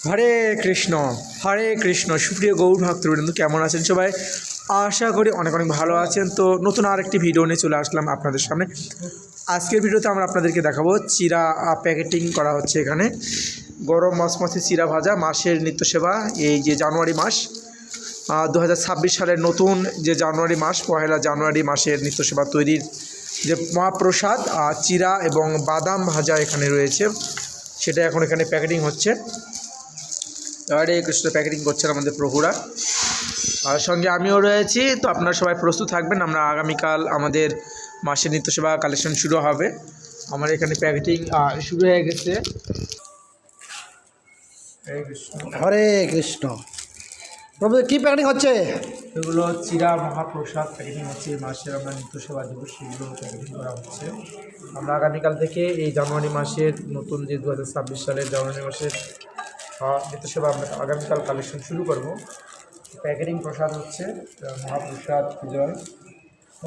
হরে কৃষ্ণ সুপ্রিয় গৌর ভক্তবৃন্দ, কেমন আছেন সবাই? আশা করি অনেক অনেক ভালো আছেন। তো নতুন আরেকটি ভিডিও নিয়ে চলে আসলাম আপনাদের সামনে। আজকের ভিডিওতে আমরা আপনাদেরকে দেখাবো চিরা প্যাকেটিং করা হচ্ছে। এখানে গরম মচমচে চিরা ভাজা মাসের নিত্য সেবা। এই যে জানুয়ারি মাস 2026 সালের নতুন যে জানুয়ারি মাস, 1 জানুয়ারি মাসের নিত্য সেবা তৈরির যে মহাপ্রসাদ চিরা এবং বাদাম ভাজা এখানে রয়েছে, সেটা এখন এখানে প্যাকেটিং হচ্ছে। হরে কৃষ্ণ প্যাকেটিং করছেন আমাদের প্রভুরা, আর সঙ্গে আমিও রয়েছি। তো আপনারা সবাই প্রস্তুত থাকবেন, আমরা আগামীকাল আমাদের মাসের নিত্য সেবা কালেকশন শুরু হবে। আমার এখানে প্যাকেটিং শুরু হয়ে গেছে। হরে কৃষ্ণ। হরে কৃষ্ণ। প্রভু কী প্যাকেটিং হচ্ছে? এগুলো চিরা মহাপ্রসাদ প্যাকেটিং হচ্ছে। এই মাসের আমরা নিত্য সেবা দেবো, সেগুলো প্যাকেটিং করা হচ্ছে। আমরা আগামীকাল থেকে এই জানুয়ারি মাসের নতুন যে 2026 সালের জানুয়ারি মাসের নিত্য সেবা আমরা আগামীকাল কালেকশন শুরু করব। প্যাকেটিং প্রসাদ হচ্ছে মহাপ্রসাদ বিজয়।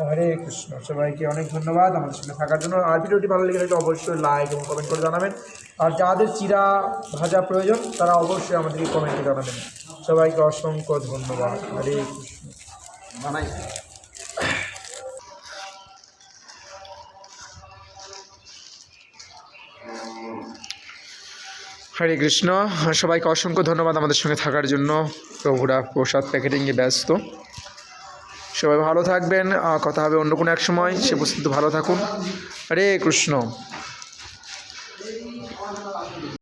হরে কৃষ্ণ। সবাইকে অনেক ধন্যবাদ আমাদের সঙ্গে থাকার জন্য। আর ভিডিওটি ভালো লেগে থাকলে অবশ্যই লাইক এবং কমেন্ট করে জানাবেন। আর যাদের চিরা ভাজা প্রয়োজন তারা অবশ্যই আমাদেরকে কমেন্টে জানাবেন। সবাইকে অসংখ্য ধন্যবাদ। হরে কৃষ্ণ। বানাই হরে কৃষ্ণ। সবাইকে অসংখ্য ধন্যবাদ আমাদের সঙ্গে থাকার জন্য। প্রভুরা প্রসাদ প্যাকেটিংয়ে ব্যস্ত। সবাই ভালো থাকবেন, কথা হবে অন্য কোনো এক সময়। সে পর্যন্ত ভালো থাকুন। হরে কৃষ্ণ।